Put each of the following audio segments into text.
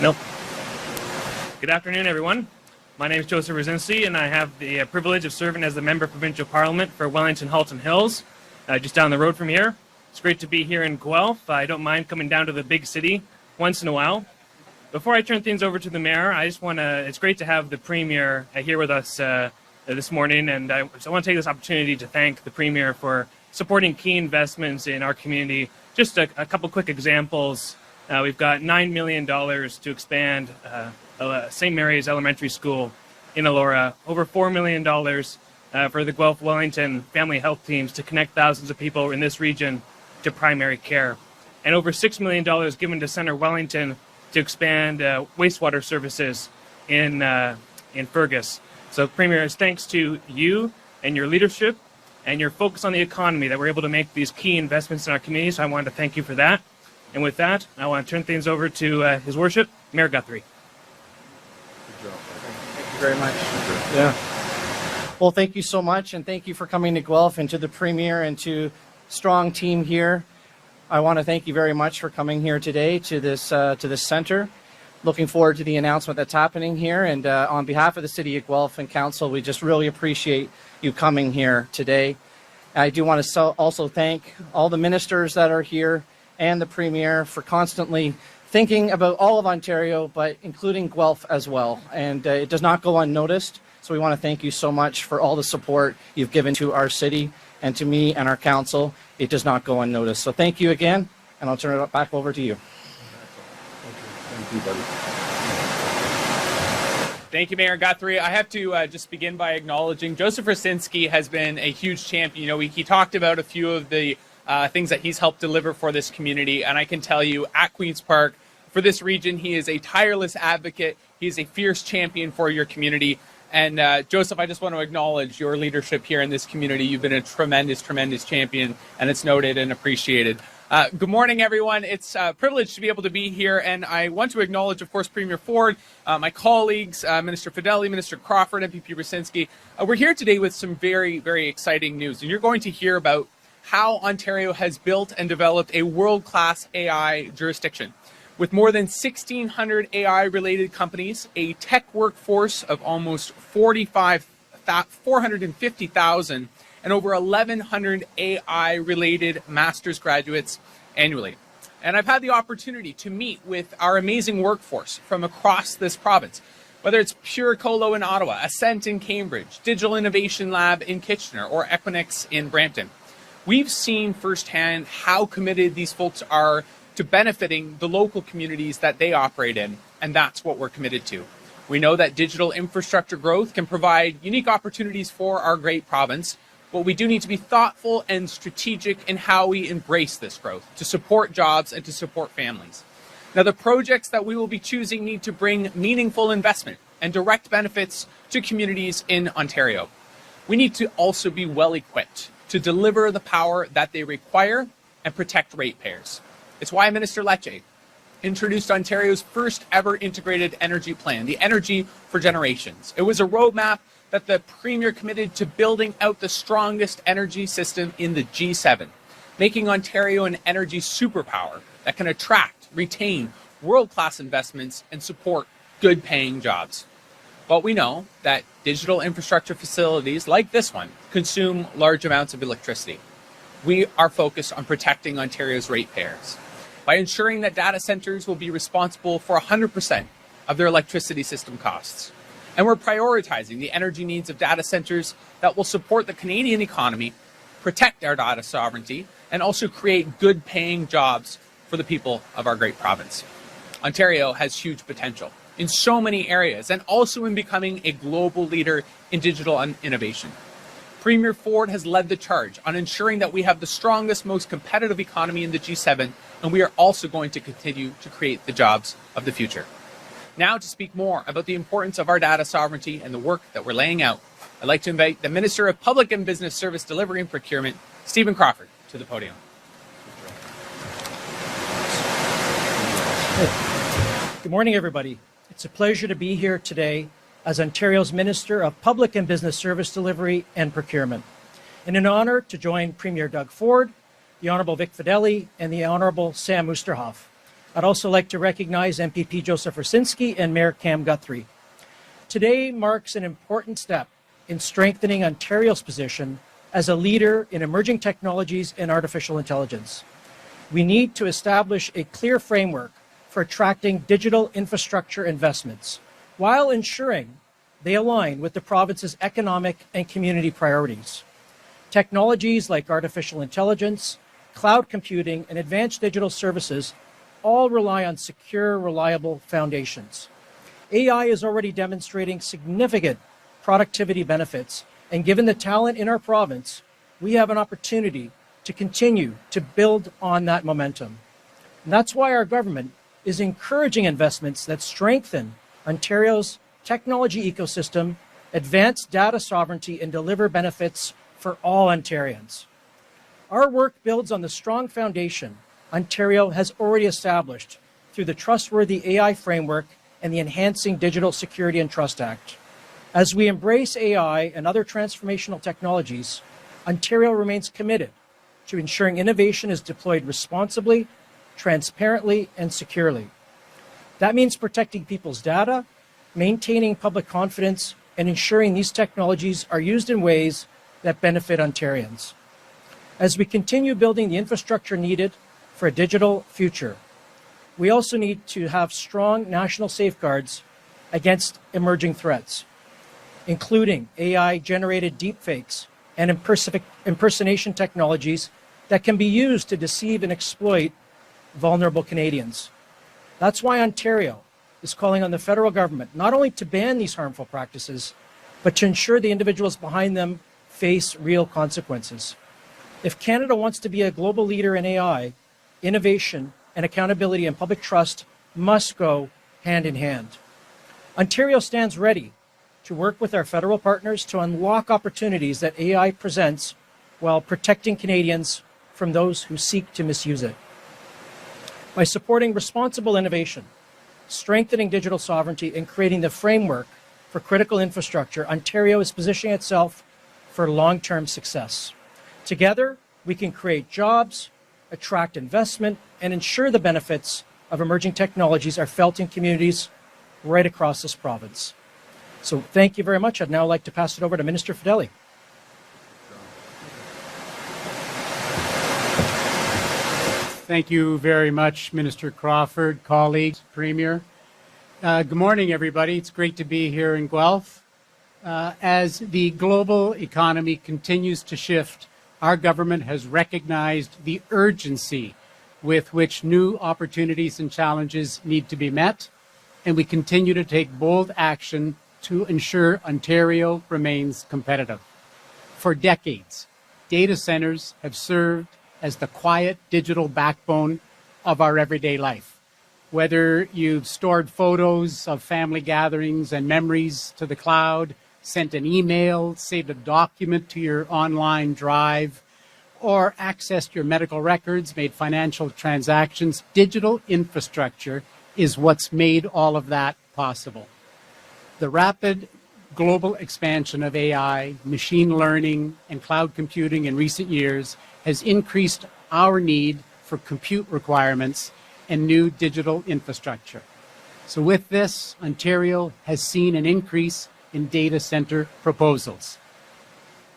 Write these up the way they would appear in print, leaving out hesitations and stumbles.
Nope. Good afternoon, everyone. My name is Joseph Brzezinski, and I have the privilege of serving as the Member of Provincial Parliament for Wellington-Halton Hills, just down the road from here. It's great to be here in Guelph. I don't mind coming down to the big city once in a while. Before I turn things over to the Mayor, I just want to, it's great to have the Premier here with us this morning, and I want to take this opportunity to thank the Premier for supporting key investments in our community. Just a couple quick examples. We've got $9 million to expand St. Mary's Elementary School in Elora, over $4 million for the Guelph-Wellington family health teams to connect thousands of people in this region to primary care, and over $6 million given to Centre Wellington to expand wastewater services in Fergus. So, Premier, it's thanks to you and your leadership and your focus on the economy that we're able to make these key investments in our community, so I wanted to thank you for that. And with that, I want to turn things over to His Worship, Mayor Guthrie. Good job. Thank you very much. Yeah. Well, thank you so much, and thank you for coming to Guelph, and to the Premier and to strong team here. I want to thank you very much for coming here today to this center. Looking forward to the announcement that's happening here, and on behalf of the City of Guelph and Council, we just really appreciate you coming here today. I do want to also thank all the ministers that are here and the Premier for constantly thinking about all of Ontario, but including Guelph as well. And it does not go unnoticed. So we want to thank you so much for all the support you've given to our city and to me and our council. It does not go unnoticed. So thank you again, and I'll turn it back over to you. Thank you, buddy. Thank you, Mayor Guthrie. I have to just begin by acknowledging Joseph Brzezinski has been a huge champion. You know, he talked about a few of the things that he's helped deliver for this community, and I can tell you at Queen's Park, for this region, he is a tireless advocate. He is a fierce champion for your community. And Joseph, I just want to acknowledge your leadership here in this community. You've been a tremendous, tremendous champion, and it's noted and appreciated. Good morning, everyone. It's a privilege to be able to be here, and I want to acknowledge, of course, Premier Ford, my colleagues, Minister Fedeli, Minister Crawford, MPP Brzezinski. We're here today with some very, very exciting news, and you're going to hear about how Ontario has built and developed a world-class AI jurisdiction. With more than 1,600 AI-related companies, a tech workforce of almost 450,000, and over 1,100 AI-related master's graduates annually. And I've had the opportunity to meet with our amazing workforce from across this province, whether it's Pure Colo in Ottawa, Ascent in Cambridge, Digital Innovation Lab in Kitchener, or Equinix in Brampton. We've seen firsthand how committed these folks are to benefiting the local communities that they operate in, and that's what we're committed to. We know that digital infrastructure growth can provide unique opportunities for our great province, but we do need to be thoughtful and strategic in how we embrace this growth to support jobs and to support families. Now, the projects that we will be choosing need to bring meaningful investment and direct benefits to communities in Ontario. We need to also be well equipped to deliver the power that they require and protect ratepayers. It's why Minister Lecce introduced Ontario's first ever integrated energy plan, the Energy for Generations. It was a roadmap that the Premier committed to building out the strongest energy system in the G7, making Ontario an energy superpower that can attract, retain world-class investments and support good-paying jobs. But we know that digital infrastructure facilities like this one consume large amounts of electricity. We are focused on protecting Ontario's ratepayers by ensuring that data centers will be responsible for 100% of their electricity system costs. And we're prioritizing the energy needs of data centers that will support the Canadian economy, protect our data sovereignty, and also create good-paying jobs for the people of our great province. Ontario has huge potential in so many areas, and also in becoming a global leader in digital innovation. Premier Ford has led the charge on ensuring that we have the strongest, most competitive economy in the G7, and we are also going to continue to create the jobs of the future. Now, to speak more about the importance of our data sovereignty and the work that we're laying out, I'd like to invite the Minister of Public and Business Service Delivery and Procurement, Stephen Crawford, to the podium. Good morning, everybody. It's a pleasure to be here today as Ontario's Minister of Public and Business Service Delivery and Procurement, and an honor to join Premier Doug Ford, the Honourable Vic Fedeli, and the Honourable Sam Oosterhoff I'd also like to recognize MPP Joseph Rosinsky and Mayor Cam Guthrie. Today marks an important step in strengthening Ontario's position as a leader in emerging technologies and artificial intelligence. We need to establish a clear framework for attracting digital infrastructure investments while ensuring they align with the province's economic and community priorities. Technologies like artificial intelligence, cloud computing, and advanced digital services all rely on secure, reliable foundations. AI is already demonstrating significant productivity benefits, and given the talent in our province, we have an opportunity to continue to build on that momentum. And that's why our government is encouraging investments that strengthen Ontario's technology ecosystem, advance data sovereignty, and deliver benefits for all Ontarians. Our work builds on the strong foundation Ontario has already established through the Trustworthy AI Framework and the Enhancing Digital Security and Trust Act. As we embrace AI and other transformational technologies, Ontario remains committed to ensuring innovation is deployed responsibly, transparently, and securely. That means protecting people's data, maintaining public confidence, and ensuring these technologies are used in ways that benefit Ontarians. As we continue building the infrastructure needed for a digital future, we also need to have strong national safeguards against emerging threats, including AI-generated deepfakes and impersonation technologies that can be used to deceive and exploit vulnerable Canadians. That's why Ontario is calling on the federal government not only to ban these harmful practices, but to ensure the individuals behind them face real consequences. If Canada wants to be a global leader in AI, innovation and accountability and public trust must go hand in hand. Ontario stands ready to work with our federal partners to unlock opportunities that AI presents while protecting Canadians from those who seek to misuse it. By supporting responsible innovation, strengthening digital sovereignty, and creating the framework for critical infrastructure, Ontario is positioning itself for long-term success. Together, we can create jobs, attract investment, and ensure the benefits of emerging technologies are felt in communities right across this province. So thank you very much. I'd now like to pass it over to Minister Fedeli. Thank you very much, Minister Crawford, colleagues, Premier. Good morning, everybody. It's great to be here in Guelph. As the global economy continues to shift, our government has recognized the urgency with which new opportunities and challenges need to be met, and we continue to take bold action to ensure Ontario remains competitive. For decades, data centers have served as the quiet digital backbone of our everyday life. Whether you've stored photos of family gatherings and memories to the cloud, sent an email, saved a document to your online drive, or accessed your medical records, made financial transactions, digital infrastructure is what's made all of that possible. The rapid global expansion of AI, machine learning, and cloud computing in recent years has increased our need for compute requirements and new digital infrastructure. So with this, Ontario has seen an increase in data center proposals.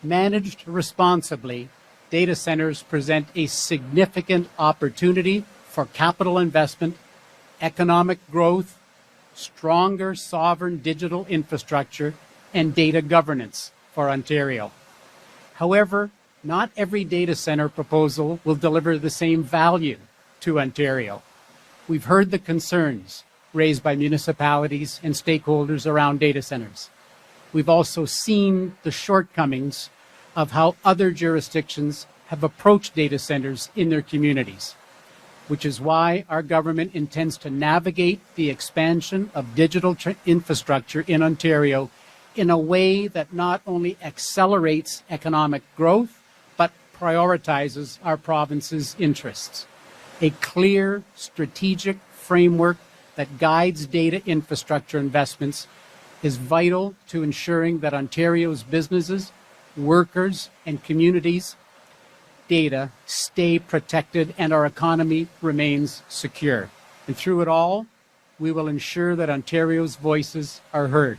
Managed responsibly, data centers present a significant opportunity for capital investment, economic growth, stronger sovereign digital infrastructure, and data governance for Ontario. However, not every data center proposal will deliver the same value to Ontario. We've heard the concerns raised by municipalities and stakeholders around data centers. We've also seen the shortcomings of how other jurisdictions have approached data centers in their communities, which is why our government intends to navigate the expansion of digital infrastructure in Ontario in a way that not only accelerates economic growth, but prioritizes our province's interests. A clear strategic framework that guides data infrastructure investments is vital to ensuring that Ontario's businesses, workers, and communities' data stay protected and our economy remains secure. And through it all, we will ensure that Ontario's voices are heard.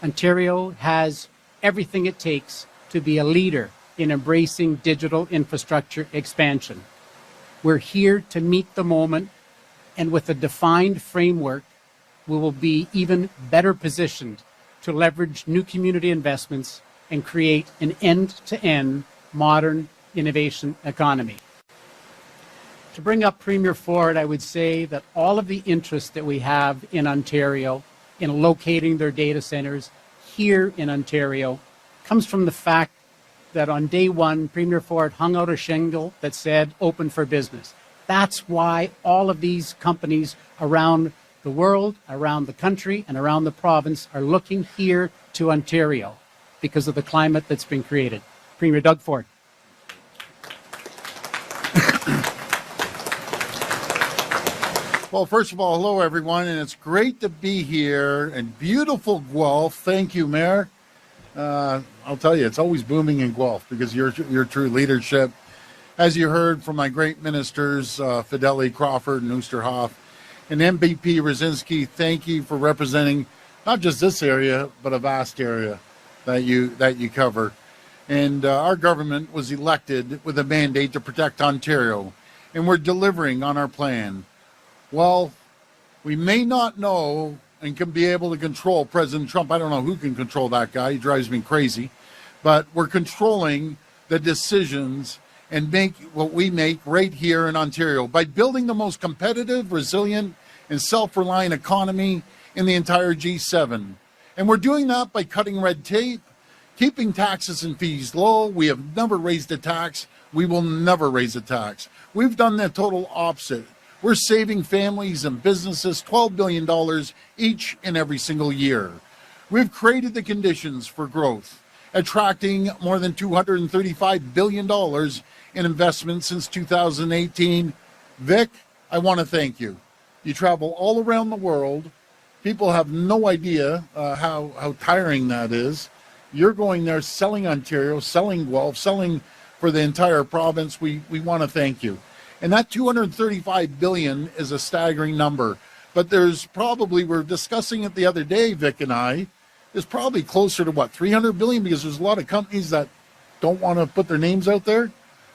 Ontario has everything it takes to be a leader in embracing digital infrastructure expansion. We're here to meet the moment, and with a defined framework, we will be even better positioned to leverage new community investments and create an end-to-end modern innovation economy. To bring up Premier Ford, I would say that all of the interest that we have in Ontario in locating their data centers here in Ontario comes from the fact that on day one, Premier Ford hung out a shingle that said open for business. That's why all of these companies around the world, around the country, and around the province are looking here to Ontario because of the climate that's been created. Premier Doug Ford. Well, first of all, hello, everyone, and it's great to be here in beautiful Guelph. Thank you, Mayor. I'll tell you, it's always booming in Guelph because your true leadership. As you heard from my great ministers, Fedeli, Crawford, and Oosterhoff, and MVP Rosinski, thank you for representing not just this area, but a vast area that you cover. And our government was elected with a mandate to protect Ontario, and we're delivering on our plan. Well, we may not know and can be able to control President Trump. I don't know who can control that guy. He drives me crazy. But we're controlling the decisions and make what we make right here in Ontario by building the most competitive, resilient, and self-reliant economy in the entire G7. And we're doing that by cutting red tape, keeping taxes and fees low. We have never raised a tax. We will never raise a tax. We've done the total opposite. We're saving families and businesses $12 billion each and every single year. We've created the conditions for growth, attracting more than $235 billion in investment since 2018. Vic, I want to thank you. You travel all around the world. People have no idea how tiring that is. You're going there selling Ontario, selling Guelph, selling for the entire province. We want to thank you. And that $235 billion is a staggering number. But there's probably, we were discussing it the other day, Vic and I, is probably closer to what, $300 billion, because there's a lot of companies that don't want to put their names out there.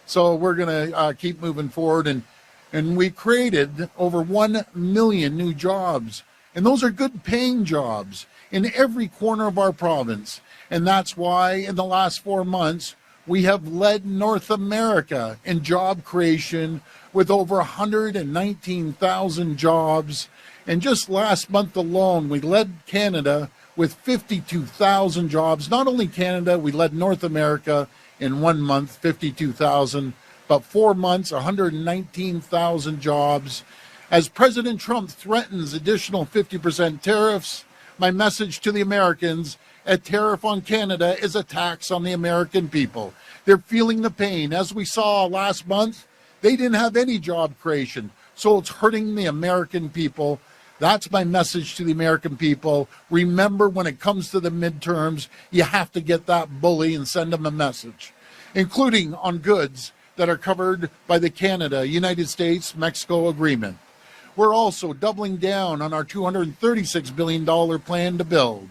So we're going to keep moving forward. And we created over 1 million new jobs. And those are good paying jobs in every corner of our province. And that's why in the last 4 months, we have led North America in job creation with over 119,000 jobs. And just last month alone, we led Canada with 52,000 jobs. Not only Canada, we led North America in 1 month, 52,000, but 4 months, 119,000 jobs. As President Trump threatens additional 50% tariffs, my message to the Americans: a tariff on Canada is a tax on the American people. They're feeling the pain. As we saw last month, they didn't have any job creation, so it's hurting the American people. That's my message to the American people. Remember, when it comes to the midterms, you have to get that bully and send them a message, including on goods that are covered by the Canada-United States-Mexico agreement. We're also doubling down on our $236 billion plan to build,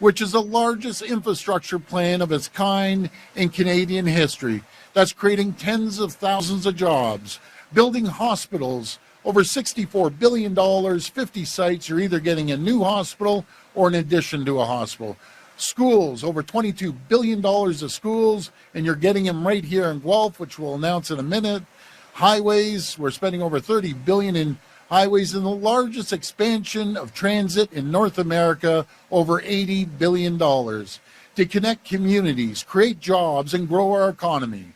which is the largest infrastructure plan of its kind in Canadian history. That's creating tens of thousands of jobs, building hospitals, over $64 billion, 50 sites. You're either getting a new hospital or an addition to a hospital. Schools, over $22 billion of schools, and you're getting them right here in Guelph, which we'll announce in a minute. Highways, we're spending over $30 billion in highways, and the largest expansion of transit in North America, over $80 billion, to connect communities, create jobs, and grow our economy.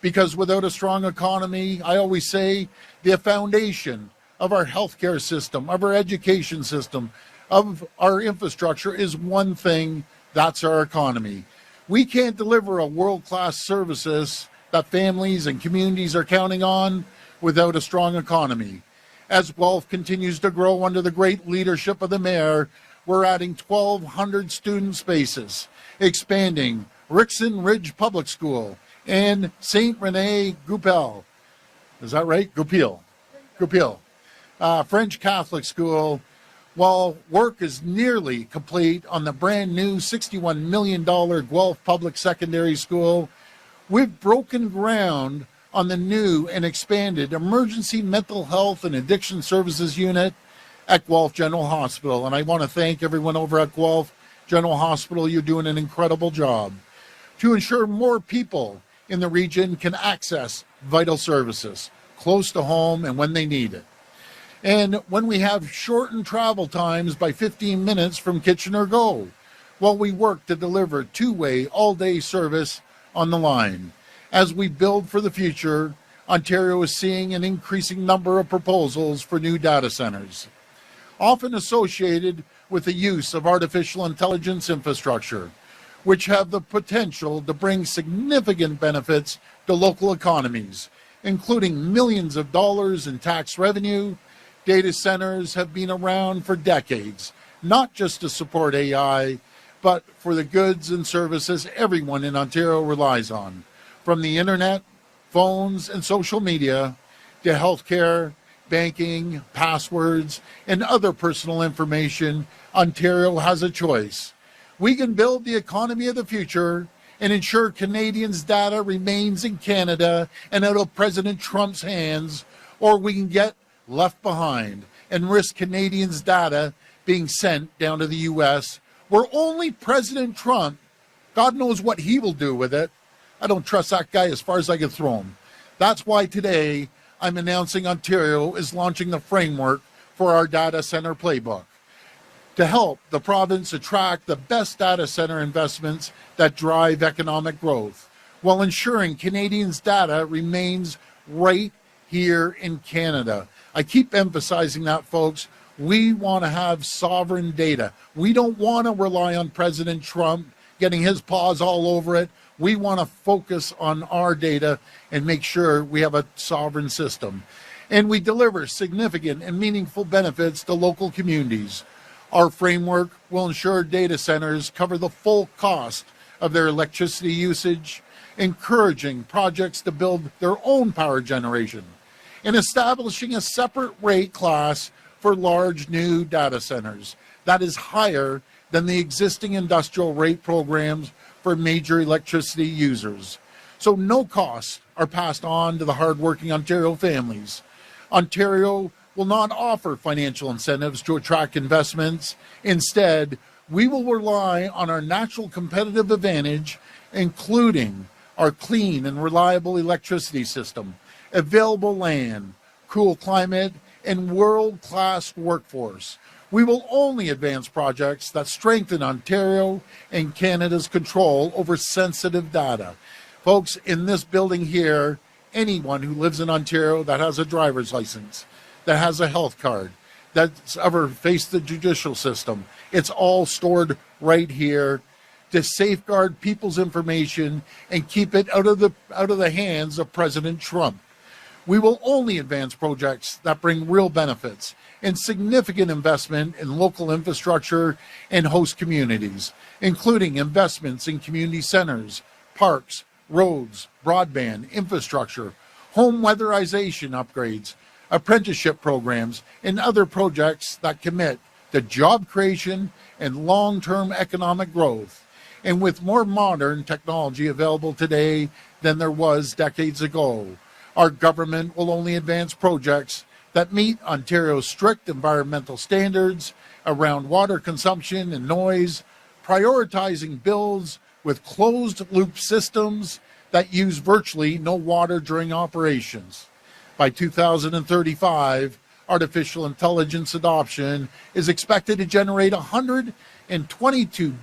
Because without a strong economy, I always say, the foundation of our healthcare system, of our education system, of our infrastructure is one thing: that's our economy. We can't deliver a world-class services that families and communities are counting on without a strong economy. As Guelph continues to grow under the great leadership of the Mayor, we're adding 1,200 student spaces, expanding Rickson Ridge Public School and St. Rene Goupil. Is that right? Goupil. French Catholic school, while work is nearly complete on the brand new $61 million Guelph Public Secondary School, we've broken ground on the new and expanded Emergency Mental Health and Addiction Services Unit at Guelph General Hospital. And I want to thank everyone over at Guelph General Hospital. You're doing an incredible job to ensure more people in the region can access vital services close to home and when they need it. And when we have shortened travel times by 15 minutes from Kitchener Go, while we work to deliver two-way all-day service on the line. As we build for the future, Ontario is seeing an increasing number of proposals for new data centers, often associated with the use of artificial intelligence infrastructure, which have the potential to bring significant benefits to local economies, including millions of dollars in tax revenue. Data centers have been around for decades, not just to support AI, but for the goods and services everyone in Ontario relies on, from the internet, phones, and social media, to healthcare, banking, passwords, and other personal information. Ontario has a choice. We can build the economy of the future and ensure Canadians' data remains in Canada and out of President Trump's hands, or we can get left behind and risk Canadians' data being sent down to the U.S., where only President Trump, God knows what he will do with it. I don't trust that guy as far as I can throw him. That's why today I'm announcing Ontario is launching the framework for our data center playbook to help the province attract the best data center investments that drive economic growth, while ensuring Canadians' data remains right here in Canada. I keep emphasizing that, folks. We want to have sovereign data. We don't want to rely on President Trump getting his paws all over it. We want to focus on our data and make sure we have a sovereign system. And we deliver significant and meaningful benefits to local communities. Our framework will ensure data centers cover the full cost of their electricity usage, encouraging projects to build their own power generation, and establishing a separate rate class for large new data centers that is higher than the existing industrial rate programs for major electricity users. So no costs are passed on to the hardworking Ontario families. Ontario will not offer financial incentives to attract investments. Instead, we will rely on our natural competitive advantage, including our clean and reliable electricity system, available land, cool climate, and world-class workforce. We will only advance projects that strengthen Ontario and Canada's control over sensitive data. Folks, in this building here, anyone who lives in Ontario that has a driver's license, that has a health card, that's ever faced the judicial system, it's all stored right here to safeguard people's information and keep it out of the hands of President Trump. We will only advance projects that bring real benefits and significant investment in local infrastructure and host communities, including investments in community centers, parks, roads, broadband, infrastructure, home weatherization upgrades, apprenticeship programs, and other projects that commit to job creation and long-term economic growth. And with more modern technology available today than there was decades ago, our government will only advance projects that meet Ontario's strict environmental standards around water consumption and noise, prioritizing builds with closed-loop systems that use virtually no water during operations. By 2035, artificial intelligence adoption is expected to generate $122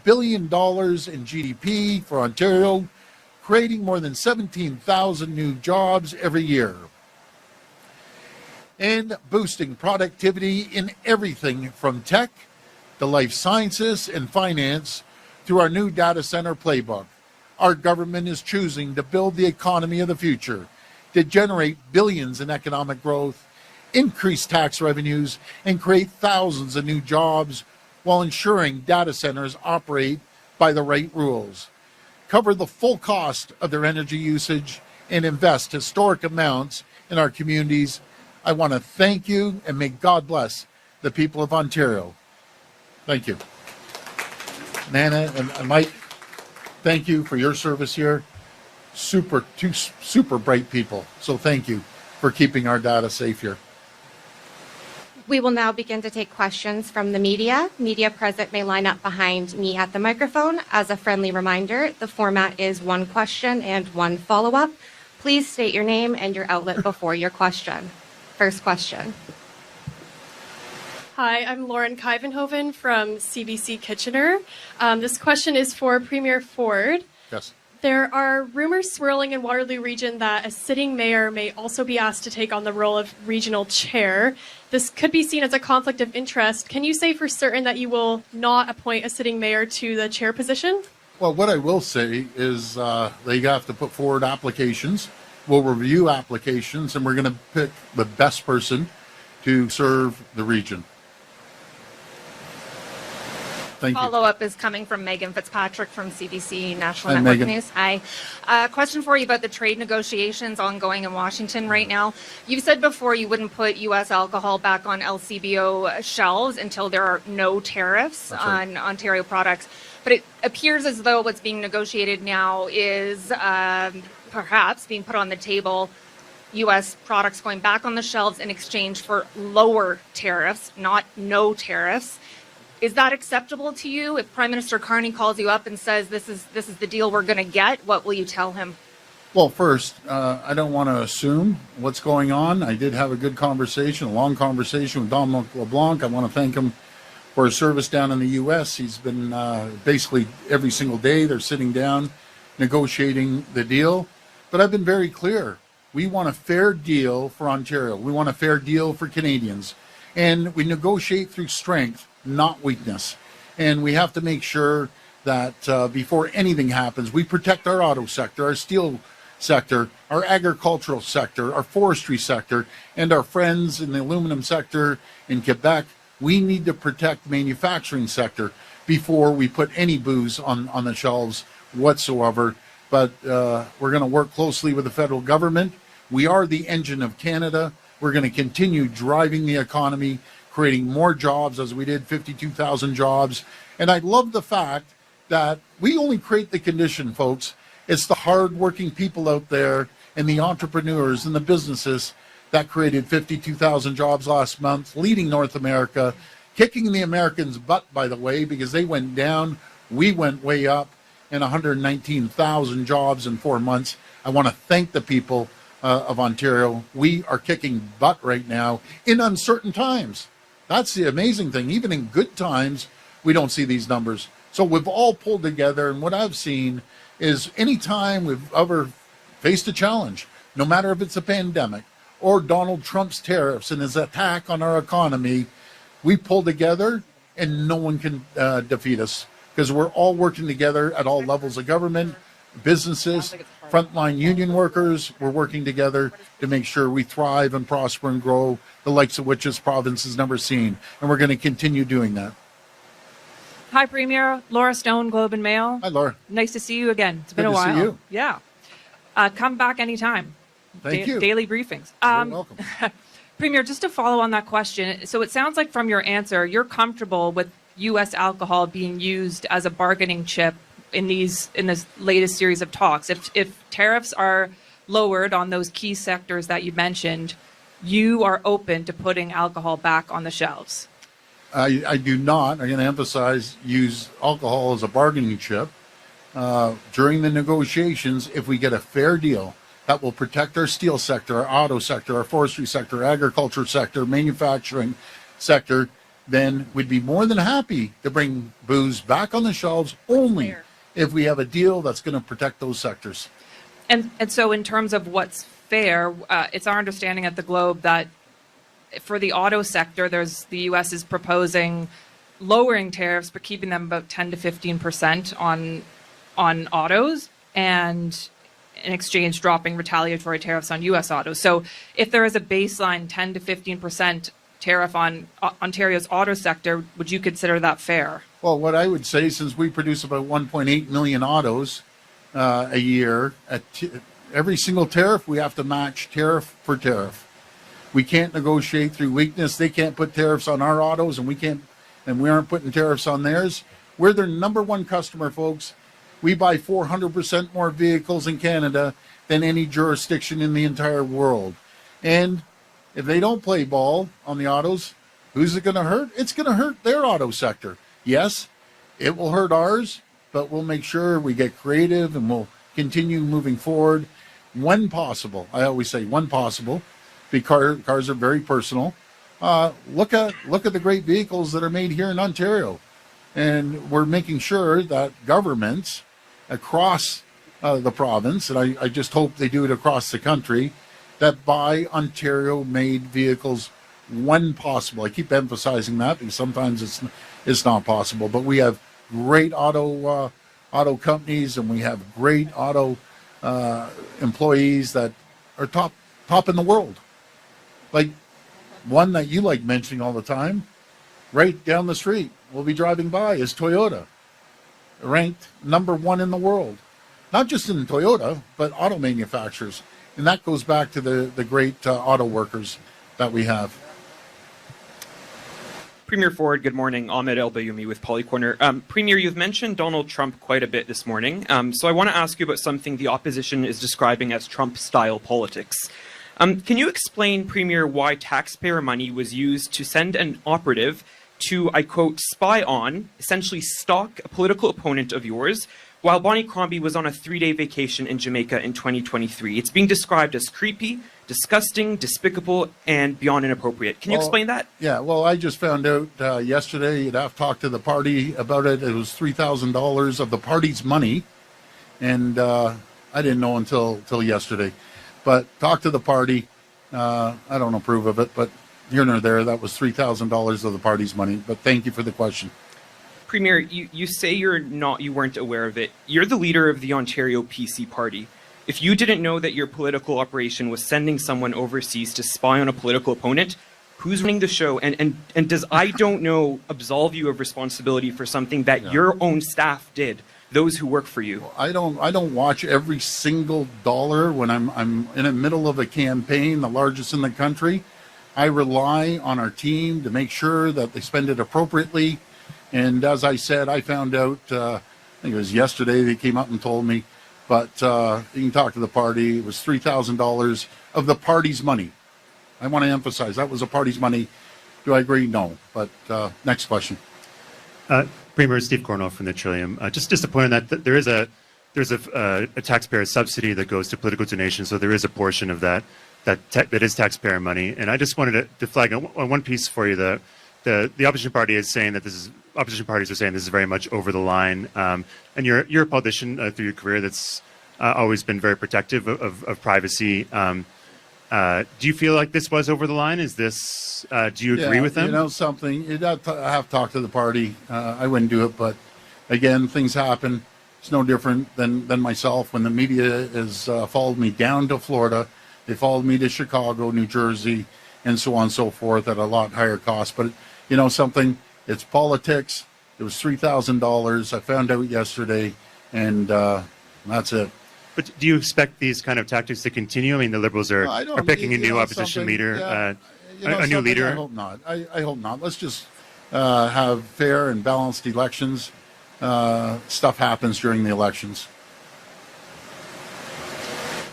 billion in GDP for Ontario, creating more than 17,000 new jobs every year, and boosting productivity in everything from tech to life sciences and finance through our new data center playbook. Our government is choosing to build the economy of the future, to generate billions in economic growth, increase tax revenues, and create thousands of new jobs while ensuring data centers operate by the right rules, cover the full cost of their energy usage, and invest historic amounts in our communities. I want to thank you, and may God bless the people of Ontario. Thank you. Nana and Mike, thank you for your service here. Two super bright people. So thank you for keeping our data safe here. We will now begin to take questions from the media. Media present may line up behind me at the microphone. As a friendly reminder, the format is one question and one follow-up. Please state your name and your outlet before your question. First question. Hi, I'm Lauren Kivenhoven from CBC Kitchener. This question is for Premier Ford. Yes. There are rumors swirling in Waterloo Region that a sitting mayor may also be asked to take on the role of regional chair. This could be seen as a conflict of interest. Can you say for certain that you will not appoint a sitting mayor to the chair position? Well, what I will say is they have to put forward applications. We'll review applications, and we're going to pick the best person to serve the region. Thank you. Follow-up is coming from Megan Fitzpatrick from CBC National Hi, Network Megan. News. Hi. Question for you about the trade negotiations ongoing in Washington right now. You've said before you wouldn't put U.S. alcohol back on LCBO shelves until there are no tariffs on Ontario products. But it appears as though what's being negotiated now is perhaps being put on the table, U.S. products going back on the shelves in exchange for lower tariffs, not no tariffs. Is that acceptable to you? If Prime Minister Carney calls you up and says this is the deal we're going to get, what will you tell him? Well, first, I don't want to assume what's going on. I did have a good conversation, a long conversation with Dominic LeBlanc. I want to thank him for his service down in the U.S. He's been basically every single day they're sitting down negotiating the deal. But I've been very clear. We want a fair deal for Ontario. We want a fair deal for Canadians. And we negotiate through strength, not weakness. And we have to make sure that before anything happens, we protect our auto sector, our steel sector, our agricultural sector, our forestry sector, and our friends in the aluminum sector in Quebec. We need to protect the manufacturing sector before we put any booze on the shelves whatsoever. But we're going to work closely with the federal government. We are the engine of Canada. We're going to continue driving the economy, creating more jobs as we did 52,000 jobs. And I love the fact that we only create the condition, folks. It's the hardworking people out there and the entrepreneurs and the businesses that created 52,000 jobs last month, leading North America, kicking the Americans' butt, by the way, because they went down, we went way up, and 119,000 jobs in 4 months. I want to thank the people of Ontario. We are kicking butt right now in uncertain times. That's the amazing thing. Even in good times, we don't see these numbers. So we've all pulled together, and what I've seen is anytime we've ever faced a challenge, no matter if it's a pandemic or Donald Trump's tariffs and his attack on our economy, we pull together and no one can defeat us because we're all working together at all levels of government, businesses, frontline union workers. We're working together to make sure we thrive and prosper and grow, the likes of which this province has never seen. And we're going to continue doing that. Hi, Premier. Laura Stone, Globe and Mail. Hi, Laura. Nice to see you again. It's been Good a to while. see you. Yeah. Come back anytime. Thank you. Daily briefings. You're welcome. Premier, just to follow on that question, so it sounds like from your answer, you're comfortable with U.S. alcohol being used as a bargaining chip in this latest series of talks. If tariffs are lowered on those key sectors that you mentioned, you are open to putting alcohol back on the shelves. I do not, I'm going to emphasize, use alcohol as a bargaining chip. During the negotiations, if we get a fair deal that will protect our steel sector, our auto sector, our forestry sector, agriculture sector, manufacturing sector, then we'd be more than happy to bring booze back on the shelves only if we have a deal that's going to protect those sectors. And so in terms of what's fair, it's our understanding at the Globe that for the auto sector, the U.S. is proposing lowering tariffs, but keeping them about 10 to 15% on autos, and in exchange dropping retaliatory tariffs on U.S. autos. So if there is a baseline 10 to 15% tariff on Ontario's auto sector, would you consider that fair? Well, what I would say, since we produce about 1.8 million autos a year, at every single tariff, we have to match tariff for tariff. We can't negotiate through weakness. They can't put tariffs on our autos, and we aren't putting tariffs on theirs. We're their number one customer, folks. We buy 400% more vehicles in Canada than any jurisdiction in the entire world. And if they don't play ball on the autos, who's it going to hurt? It's going to hurt their auto sector. Yes, it will hurt ours, but we'll make sure we get creative and we'll continue moving forward when possible. I always say when possible, because cars are very personal. Look at the great vehicles that are made here in Ontario. And we're making sure that governments across the province, and I just hope they do it across the country, that buy Ontario-made vehicles when possible. I keep emphasizing that because sometimes it's not possible. But we have great auto companies, and we have great auto employees that are top in the world. Like one that you like mentioning all the time, right down the street, we'll be driving by, is Toyota, ranked number one in the world. Not just in Toyota, but auto manufacturers. And that goes back to the great auto workers that we have. Premier Ford, good morning. Ahmed El-Bayoumi with Polycorner. Premier, you've mentioned Donald Trump quite a bit this morning. So I want to ask you about something the opposition is describing as Trump-style politics. Can you explain, Premier, why taxpayer money was used to send an operative to, I quote, spy on, essentially stalk a political opponent of yours, while Bonnie Crombie was on a 3-day vacation in Jamaica in 2023? It's being described as creepy, disgusting, despicable, and beyond inappropriate. Can you explain that? Yeah, well, I just found out yesterday, you'd have to talk to the party about it. It was $3,000 of the party's money, and I didn't know until yesterday. But talk to the party. I don't approve of it, but here nor there, that was $3,000 of the party's money. But thank you for the question. Premier, you say you weren't aware of it. You're the leader of the Ontario PC party. If you didn't know that your political operation was sending someone overseas to spy on a political opponent, who's running the show? And does I don't know absolve you of responsibility for something that your own staff did? Those who work for you. I don't watch every single dollar when I'm in the middle of a campaign, the largest in the country. I rely on our team to make sure that they spend it appropriately. And as I said, I found out, I think it was yesterday they came up and told me, but you can talk to the party. It was $3,000 of the party's money. I want to emphasize that was the party's money. Do I agree? No. But next question. Premier, Steve Cornwell from the Trillium. Just to point out that there's a taxpayer subsidy that goes to political donations, so there is a portion of that is taxpayer money. And I just wanted to flag on one piece for you. The opposition party is saying that opposition parties are saying this is very much over the line. And you're a politician through your career that's always been very protective of privacy. Do you feel like this was over the line? Is this? Do you agree with them? You know something? You'd have to talk to the party. I wouldn't do it, but again, things happen. It's no different than myself. When the media has followed me down to Florida, they followed me to Chicago, New Jersey, and so on and so forth at a lot higher cost. But you know something? It's politics. It was $3,000. I found out yesterday, and that's it. But do you expect these kind of tactics to continue? I mean, the Liberals are picking a new opposition leader, a new leader. I hope not. I hope not. Let's just have fair and balanced elections. Stuff happens during the elections.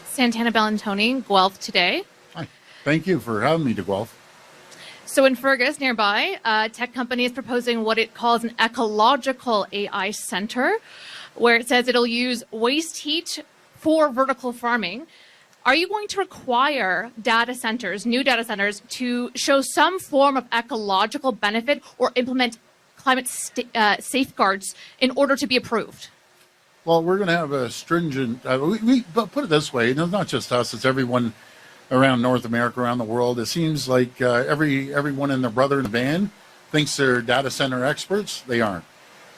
Santana Bellantoni, Guelph today. Hi. Thank you for having me to Guelph. So in Fergus, nearby, a tech company is proposing what it calls an ecological AI center, where it says it'll use waste heat for vertical farming. Are you going to require new data centers, to show some form of ecological benefit or implement climate safeguards in order to be approved? Well, we're going to have a stringent, but put it this way, it's not just us, it's everyone around North America, around the world. It seems like everyone and their brother in the band thinks they're data center experts. They aren't.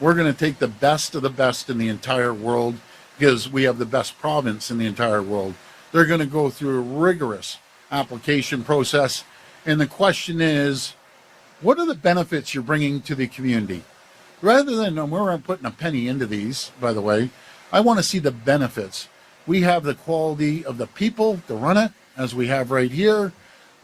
We're going to take the best of the best in the entire world because we have the best province in the entire world. They're going to go through a rigorous application process. And the question is, what are the benefits you're bringing to the community? Rather than, we're putting a penny into these, by the way, I want to see the benefits. We have the quality of the people to run it, as we have right here.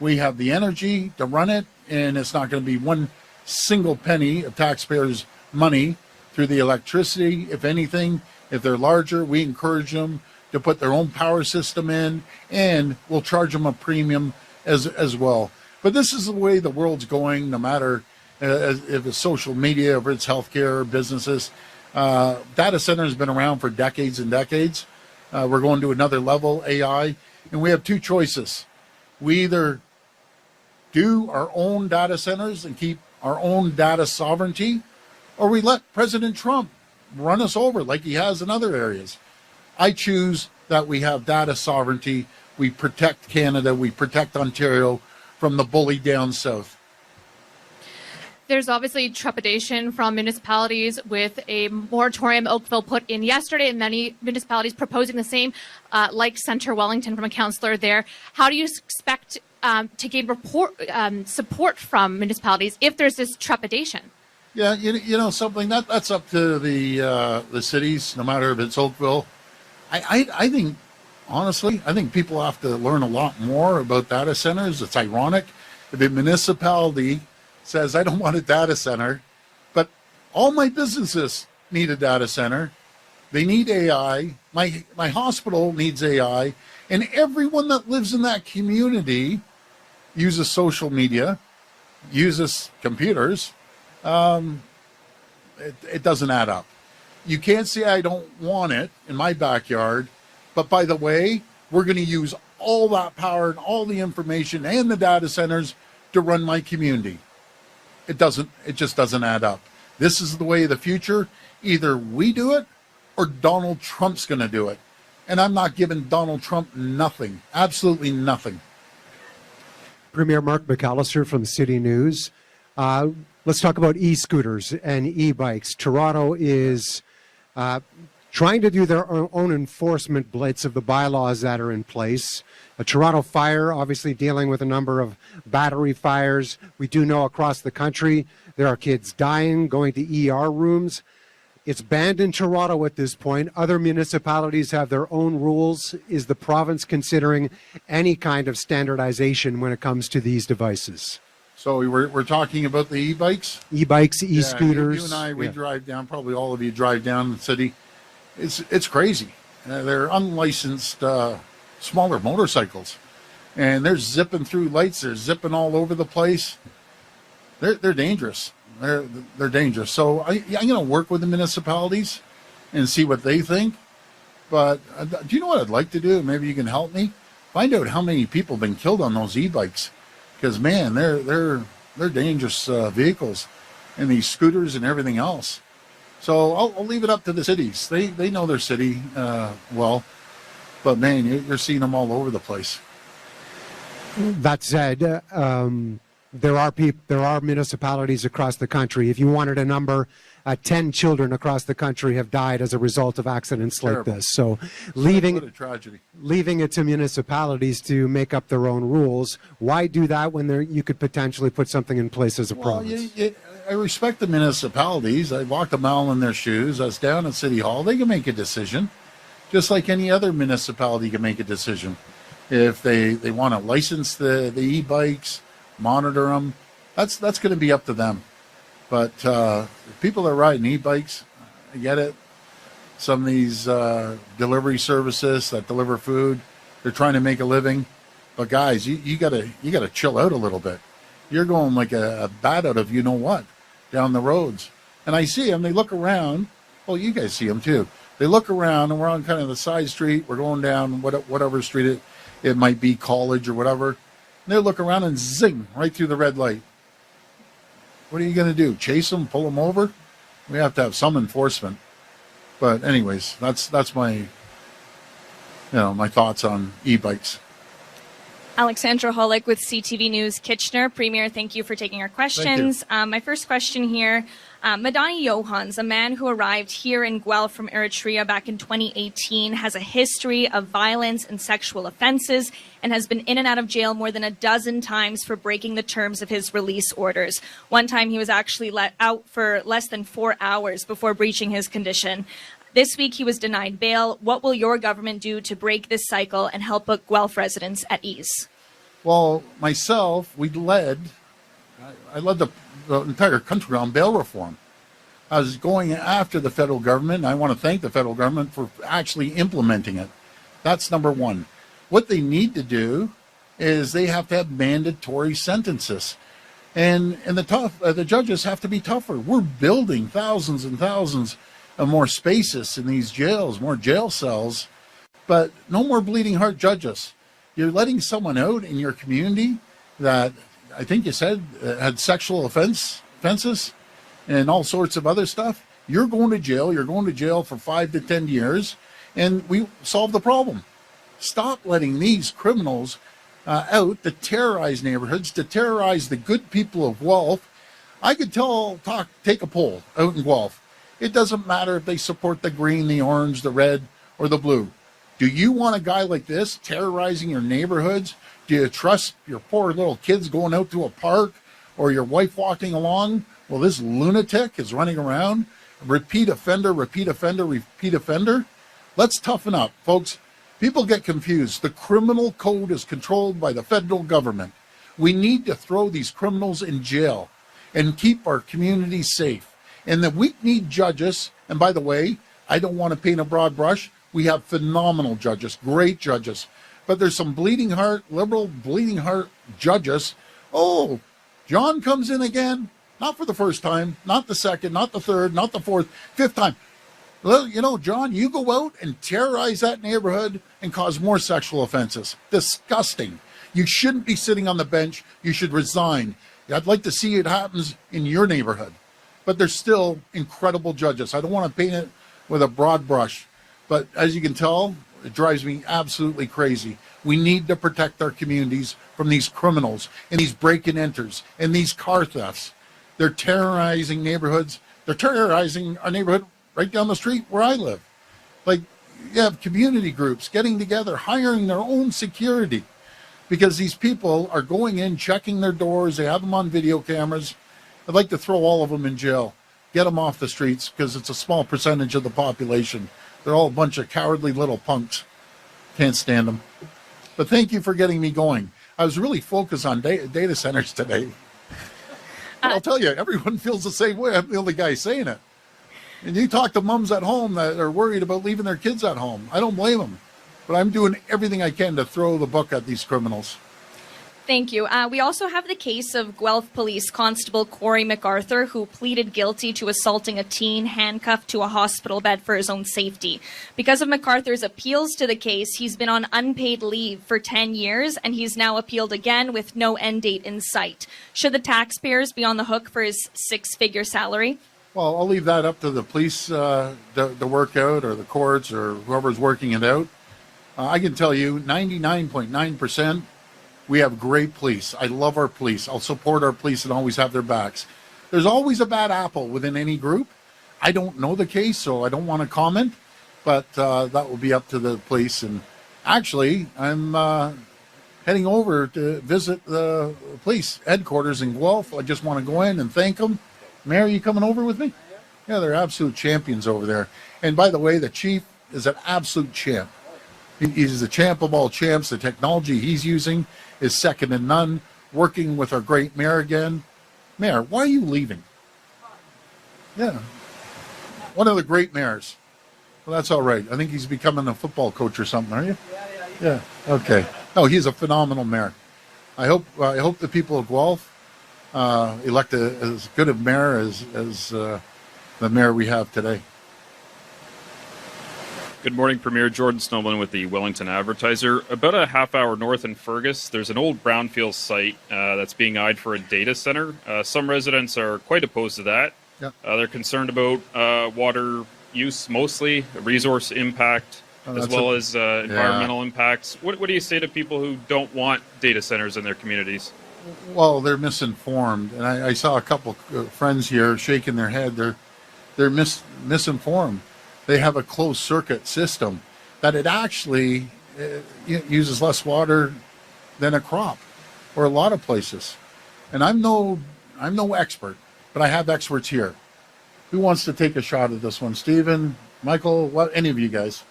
We have the energy to run it, and it's not going to be one single penny of taxpayers' money through the electricity. If anything, if they're larger, we encourage them to put their own power system in, and we'll charge them a premium as well. But this is the way the world's going, no matter if it's social media, if it's healthcare, businesses. Data center has been around for decades and decades. We're going to another level, AI, and we have two choices. We either do our own data centers and keep our own data sovereignty, or we let President Trump run us over like he has in other areas. I choose that we have data sovereignty. We protect Canada. We protect Ontario from the bully down south. There's obviously trepidation from municipalities with a moratorium Oakville put in yesterday, and many municipalities proposing the same, like Centre Wellington from a councillor there. How do you expect to gain support from municipalities if there's this trepidation? Yeah, you know something, that's up to the cities, no matter if it's Oakville. I think, honestly, I think people have to learn a lot more about data centers. It's ironic if a municipality says, I don't want a data center, but all my businesses need a data center. They need AI. My hospital needs AI. And everyone that lives in that community uses social media, uses computers. It doesn't add up. You can't say I don't want it in my backyard, but by the way, we're going to use all that power and all the information and the data centers to run my community. It just doesn't add up. This is the way of the future. Either we do it or Donald Trump's going to do it. And I'm not giving Donald Trump nothing, absolutely nothing. Premier Mark McAllister from City News. Let's talk about e-scooters and e-bikes. Toronto is trying to do their own enforcement blitz of the bylaws that are in place. Toronto Fire, obviously dealing with a number of battery fires. We do know across the country there are kids dying, going to ER rooms. It's banned in Toronto at this point. Other municipalities have their own rules. Is the province considering any kind of standardization when it comes to these devices? So we're talking about the e-bikes? E-bikes, e-scooters. You and I, we drive down, probably all of you drive down the city. It's crazy. They're unlicensed smaller motorcycles. And they're zipping through lights. They're zipping all over the place. They're dangerous. They're dangerous. So I'm going to work with the municipalities and see what they think. But do you know what I'd like to do? Maybe you can help me. Find out how many people have been killed on those e-bikes. Because, man, they're dangerous vehicles, and these scooters and everything else. So I'll leave it up to the cities. They know their city well. But, man, you're seeing them all over the place. That said, there are municipalities across the country. If you wanted a number, 10 children across the country have died as a result of accidents like this. So leaving it to municipalities to make up their own rules. Why do that when you could potentially put something in place as a province? I respect the municipalities. I walked a mile in their shoes. I was down at City Hall. They can make a decision, just like any other municipality can make a decision. If they want to license the e-bikes, monitor them, that's going to be up to them. But people are riding e-bikes. I get it. Some of these delivery services that deliver food, they're trying to make a living. But guys, you gotta chill out a little bit. You're going like a bat out of you know what down the roads. And I see them. They look around. Well, you guys see them too. They look around, and we're on kind of the side street. We're going down whatever street it might be, College or whatever. And they look around and zing right through the red light. What are you going to do? Chase them? Pull them over? We have to have some enforcement. But anyways, that's my my thoughts on e-bikes. Alexandra Holick with CTV News Kitchener. Premier, thank you for taking our questions. My first question here, Madani Johans, a man who arrived here in Guelph from Eritrea back in 2018, has a history of violence and sexual offenses and has been in and out of jail more than a dozen times for breaking the terms of his release orders. One time he was actually let out for less than 4 hours before breaching his condition. This week he was denied bail. What will your government do to break this cycle and help put Guelph residents at ease? Well, myself, I led the entire country on bail reform. I was going after the federal government, and I want to thank the federal government for actually implementing it. That's number one. What they need to do is they have to have mandatory sentences. And the judges have to be tougher. We're building thousands and thousands of more spaces in these jails, more jail cells, but no more bleeding heart judges. You're letting someone out in your community that I think you said had sexual offenses and all sorts of other stuff. You're going to jail. You're going to jail for 5 to 10 years, and we solve the problem. Stop letting these criminals out to terrorize neighborhoods, to terrorize the good people of Guelph. I could take a poll out in Guelph. It doesn't matter if they support the green, the orange, the red, or the blue. Do you want a guy like this terrorizing your neighborhoods? Do you trust your poor little kids going out to a park or your wife walking along? Well, this lunatic is running around. Repeat offender, repeat offender, repeat offender. Let's toughen up, folks. People get confused. The criminal code is controlled by the federal government. We need to throw these criminals in jail and keep our communities safe. And then we need judges. And by the way, I don't want to paint a broad brush. We have phenomenal judges, great judges. But there's some bleeding heart, liberal bleeding heart judges. Oh, John comes in again. Not for the first time, not the second, not the third, not the fourth, fifth time. Well, you know, John, you go out and terrorize that neighborhood and cause more sexual offenses. Disgusting. You shouldn't be sitting on the bench. You should resign. I'd like to see it happens in your neighborhood. But there's still incredible judges. I don't want to paint it with a broad brush. But as you can tell, it drives me absolutely crazy. We need to protect our communities from these criminals and these break-and-enters and these car thefts. They're terrorizing neighborhoods. They're terrorizing our neighborhood right down the street where I live. Like, you have community groups getting together, hiring their own security, because these people are going in, checking their doors. They have them on video cameras. I'd like to throw all of them in jail, get them off the streets, because it's a small percentage of the population. They're all a bunch of cowardly little punks. Can't stand them. But thank you for getting me going. I was really focused on data centers today. I'll tell you, everyone feels the same way. I'm the only guy saying it. And you talk to moms at home that are worried about leaving their kids at home. I don't blame them. But I'm doing everything I can to throw the book at these criminals. Thank you. We also have the case of Guelph Police Constable Corey MacArthur, who pleaded guilty to assaulting a teen handcuffed to a hospital bed for his own safety. Because of MacArthur's appeals to the case, he's been on unpaid leave for 10 years, and he's now appealed again with no end date in sight. Should the taxpayers be on the hook for his 6-figure salary? Well, I'll leave that up to the police to work out, or the courts, or whoever's working it out. I can tell you 99.9%. We have great police. I love our police. I'll support our police and always have their backs. There's always a bad apple within any group. I don't know the case, so I don't want to comment, but that will be up to the police. And actually, I'm heading over to visit the police headquarters in Guelph. I just want to go in and thank them. Mayor, you coming over with me? Yeah, they're absolute champions over there. And by the way, the chief is an absolute champ. He's the champ of all champs. The technology he's using is second to none. Working with our great mayor again. Mayor, why are you leaving? Yeah. One of the great mayors. Well, that's all right. I think he's becoming a football coach or something, are you? Yeah. Okay. No, he's a phenomenal mayor. I hope the people of Guelph elect as good a mayor as the mayor we have today. Good morning, Premier. Jordan Snowman with the Wellington Advertiser. About a half hour north in Fergus, there's an old brownfield site that's being eyed for a data center. Some residents are quite opposed to that. Yeah. They're concerned about water use mostly, resource impact, as well as environmental impacts. What do you say to people who don't want data centers in their communities? Well, they're misinformed. And I saw a couple friends here shaking their head. They're misinformed. They have a closed circuit system that it actually uses less water than a crop, or a lot of places. And I'm no expert, but I have experts here. Who wants to take a shot at this one? Stephen, Michael, any of you guys?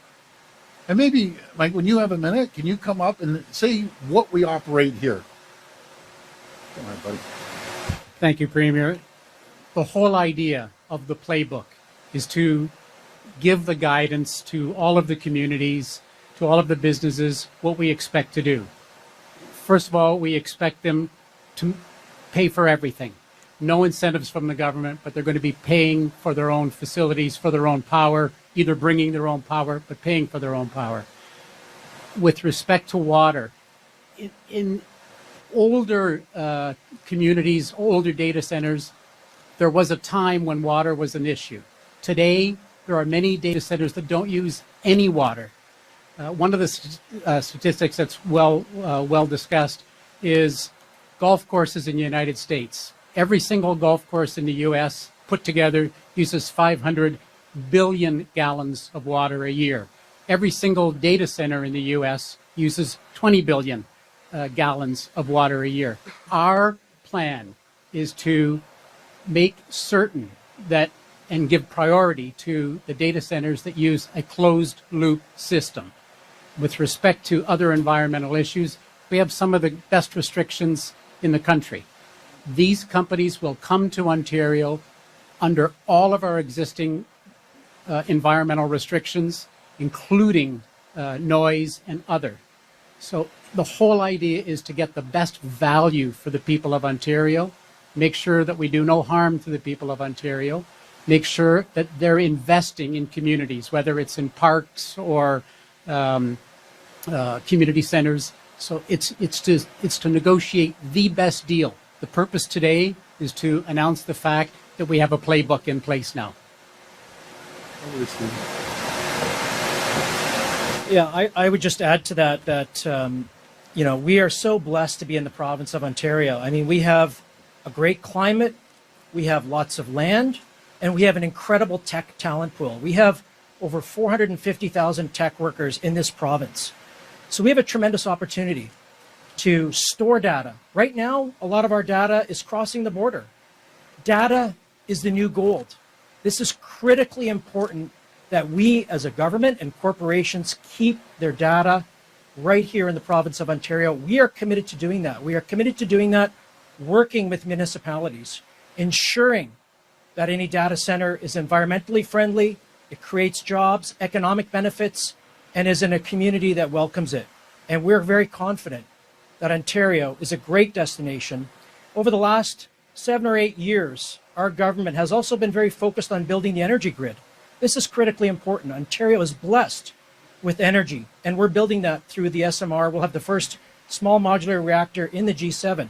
And maybe, Mike, when you have a minute, can you come up and say what we operate here? Come on, buddy. Thank you, Premier. The whole idea of the playbook is to give the guidance to all of the communities, to all of the businesses, what we expect to do. First of all, we expect them to pay for everything. No incentives from the government, but they're going to be paying for their own facilities, for their own power, either bringing their own power, but paying for their own power. With respect to water, in older communities, older data centers, there was a time when water was an issue. Today, there are many data centers that don't use any water. One of the statistics that's well discussed is golf courses in the United States. Every single golf course in the U.S. put together uses 500 billion gallons of water a year. Every single data center in the U.S. uses 20 billion gallons of water a year. Our plan is to make certain that and give priority to the data centers that use a closed loop system. With respect to other environmental issues, we have some of the best restrictions in the country. These companies will come to Ontario under all of our existing environmental restrictions, including noise and other. So the whole idea is to get the best value for the people of Ontario, make sure that we do no harm to the people of Ontario, make sure that they're investing in communities, whether it's in parks or community centers. So it's to negotiate the best deal. The purpose today is to announce the fact that we have a playbook in place now. Yeah, I would just add to that we are so blessed to be in the province of Ontario. I mean, we have a great climate, we have lots of land, and we have an incredible tech talent pool. We have over 450,000 tech workers in this province. So we have a tremendous opportunity to store data. Right now, a lot of our data is crossing the border. Data is the new gold. This is critically important that we as a government and corporations keep their data right here in the province of Ontario. We are committed to doing that. We are committed to doing that, working with municipalities, ensuring that any data center is environmentally friendly, it creates jobs, economic benefits, and is in a community that welcomes it. And we're very confident that Ontario is a great destination. Over the last 7 or 8 years, our government has also been very focused on building the energy grid. This is critically important. Ontario is blessed with energy, and we're building that through the SMR. We'll have the first small modular reactor in the G7.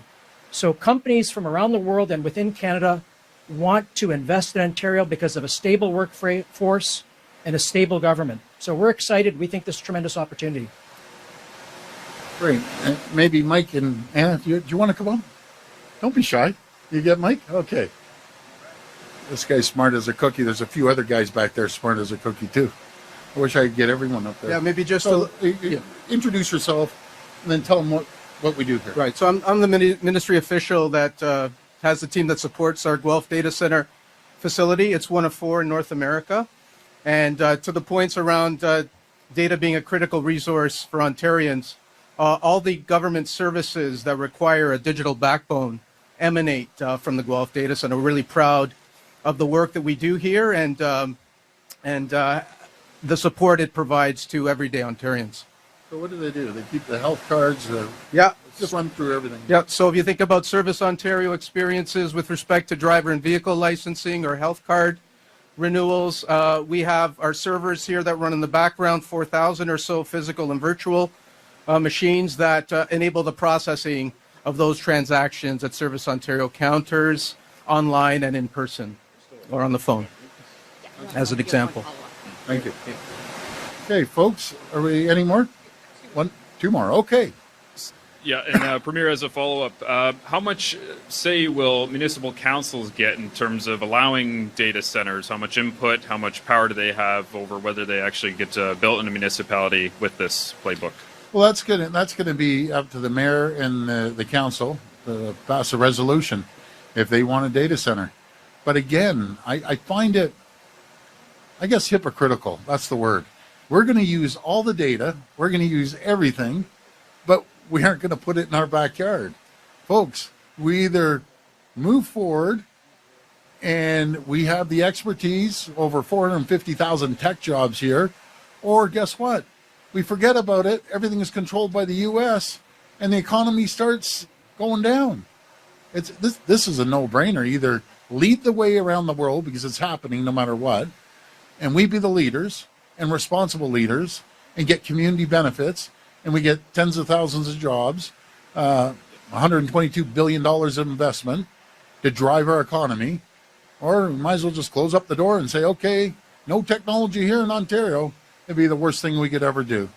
So companies from around the world and within Canada want to invest in Ontario because of a stable workforce and a stable government. So we're excited. We think this is a tremendous opportunity. Great. Maybe Mike and Anna, do you want to come on? Don't be shy. You get Mike? Okay. This guy's smart as a cookie. There's a few other guys back there smart as a cookie, too. I wish I could get everyone up there. Yeah, maybe just introduce yourself and then tell them what we do here. Right. So I'm the ministry official that has the team that supports our Guelph data center facility. It's one of 4 in North America. And to the points around data being a critical resource for Ontarians, all the government services that require a digital backbone emanate from the Guelph data center. We're really proud of the work that we do here and the support it provides to everyday Ontarians. So what do? They keep the health cards? Yeah. Just run through everything. Yeah. So if you think about Service Ontario experiences with respect to driver and vehicle licensing or health card renewals, we have our servers here that run in the background, 4,000 or so physical and virtual machines that enable the processing of those transactions at Service Ontario counters, online and in person, or on the phone, as an example. Thank you. Okay, folks, are we any more? 2 more. Okay. Yeah, and Premier, as a follow-up, how much say will municipal councils get in terms of allowing data centers? How much input, how much power do they have over whether they actually get built in a municipality with this playbook? Well, that's gonna be up to the mayor and the council to pass a resolution if they want a data center. But again, I find it, I guess, hypocritical. That's the word. We're going to use all the data. We're going to use everything, but we aren't going to put it in our backyard. Folks, we either move forward and we have the expertise, over 450,000 tech jobs here, or guess what? We forget about it. Everything is controlled by the U.S. and the economy starts going down. This is a no-brainer. Either lead the way around the world, because it's happening no matter what, and we be the leaders and responsible leaders and get community benefits, and we get tens of thousands of jobs, $122 billion of investment to drive our economy, or we might as well just close up the door and say, okay, no technology here in Ontario. It'd be the worst thing we could ever do.